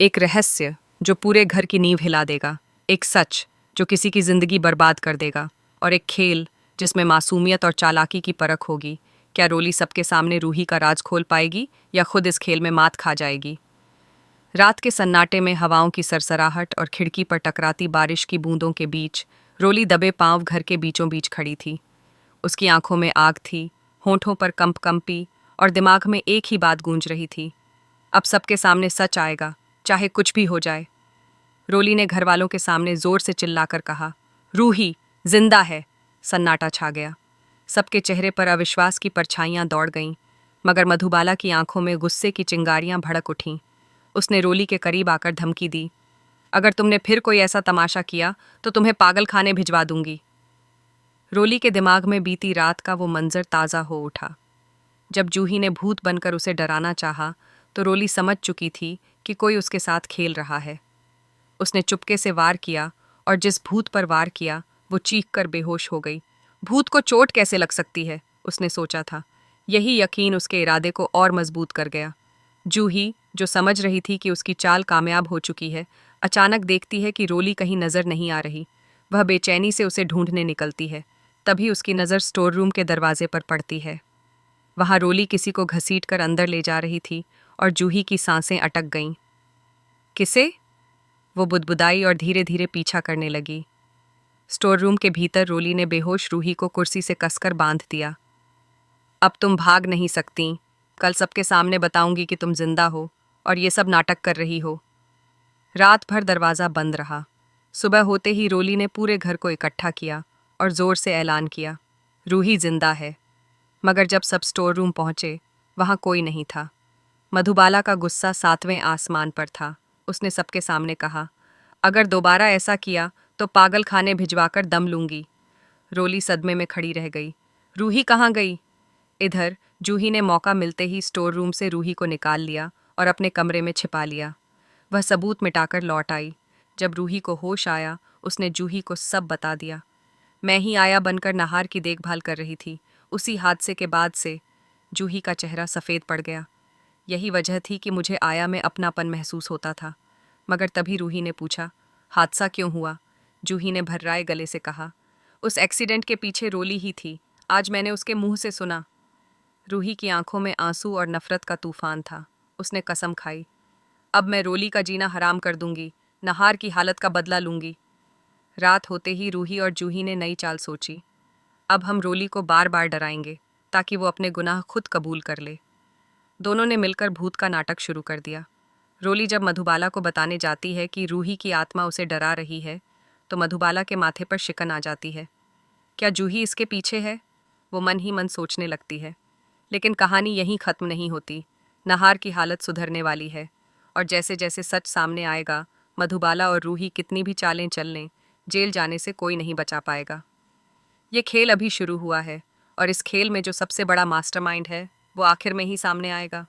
एक रहस्य जो पूरे घर की नींव हिला देगा, एक सच जो किसी की जिंदगी बर्बाद कर देगा, और एक खेल जिसमें मासूमियत और चालाकी की परख होगी। क्या रोली सबके सामने रूही का राज खोल पाएगी या खुद इस खेल में मात खा जाएगी? रात के सन्नाटे में हवाओं की सरसराहट और खिड़की पर टकराती बारिश की बूंदों के बीच रोली दबे पांव घर के बीचों बीच खड़ी थी। उसकी आंखों में आग थी, होंठों पर कंपी और दिमाग में एक ही बात गूंज रही थी, अब सबके सामने सच आएगा, चाहे कुछ भी हो जाए। रोली ने घर वालों के सामने जोर से चिल्लाकर कहा, रूही जिंदा है। सन्नाटा छा गया। सबके चेहरे पर अविश्वास की परछाइयां दौड़ गईं, मगर मधुबाला की आंखों में गुस्से की चिंगारियां भड़क उठीं। उसने रोली के करीब आकर धमकी दी, अगर तुमने फिर कोई ऐसा तमाशा किया तो तुम्हें पागल खाने भिजवा दूंगी। रोली के दिमाग में बीती रात का वो मंजर ताज़ा हो उठा। जब जूही ने भूत बनकर उसे डराना चाहा, तो रोली समझ चुकी थी कि कोई उसके साथ खेल रहा है। उसने चुपके से वार किया, और जिस भूत पर वार किया वो चीख कर बेहोश हो गई। भूत को चोट कैसे लग सकती है, उसने सोचा था। यही यकीन उसके इरादे को और मजबूत कर गया। जूही, जो समझ रही थी कि उसकी चाल कामयाब हो चुकी है, अचानक देखती है कि रोली कहीं नजर नहीं आ रही। वह बेचैनी से उसे ढूंढने निकलती है। तभी उसकी नज़र स्टोर रूम के दरवाजे पर पड़ती है। वहां रोली किसी को घसीट कर अंदर ले जा रही थी, और जूही की सांसें अटक गईं। किसे? वो बुदबुदाई और धीरे धीरे पीछा करने लगी। स्टोर रूम के भीतर रोली ने बेहोश रूही को कुर्सी से कसकर बांध दिया। अब तुम भाग नहीं सकती। कल सबके सामने बताऊंगी कि तुम जिंदा हो और ये सब नाटक कर रही हो। रात भर दरवाज़ा बंद रहा। सुबह होते ही रोली ने पूरे घर को इकट्ठा किया और जोर से ऐलान किया, रूही जिंदा है। मगर जब सब स्टोर रूम पहुंचे, वहां कोई नहीं था। मधुबाला का गुस्सा 7वें आसमान पर था। उसने सबके सामने कहा, अगर दोबारा ऐसा किया तो पागल खाने भिजवाकर दम लूंगी। रोली सदमे में खड़ी रह गई। रूही कहाँ गई? इधर जूही ने मौका मिलते ही स्टोर रूम से रूही को निकाल लिया और अपने कमरे में छिपा लिया। वह सबूत मिटाकर लौट आई। जब रूही को होश आया, उसने जूही को सब बता दिया। मैं ही आया बनकर नहार की देखभाल कर रही थी। उसी हादसे के बाद से जूही का चेहरा सफ़ेद पड़ गया। यही वजह थी कि मुझे आया में अपनापन महसूस होता था। मगर तभी रूही ने पूछा, हादसा क्यों हुआ? जूही ने भर्राए गले से कहा, उस एक्सीडेंट के पीछे रोली ही थी। आज मैंने उसके मुंह से सुना। रूही की आंखों में आंसू और नफरत का तूफान था। उसने कसम खाई, अब मैं रोली का जीना हराम कर दूंगी, नहार की हालत का बदला लूंगी। रात होते ही रूही और जूही ने नई चाल सोची। अब हम रोली को बार बार डराएंगे ताकि वो अपने गुनाह खुद कबूल कर ले। दोनों ने मिलकर भूत का नाटक शुरू कर दिया। रोली जब मधुबाला को बताने जाती है कि रूही की आत्मा उसे डरा रही है, तो मधुबाला के माथे पर शिकन आ जाती है। क्या जूही इसके पीछे है? वो मन ही मन सोचने लगती है। लेकिन कहानी यहीं ख़त्म नहीं होती। नहार की हालत सुधरने वाली है, और जैसे जैसे सच सामने आएगा, मधुबाला और रूही कितनी भी चालें चल लें, जेल जाने से कोई नहीं बचा पाएगा। ये खेल अभी शुरू हुआ है, और इस खेल में जो सबसे बड़ा मास्टरमाइंड है, वो आखिर में ही सामने आएगा।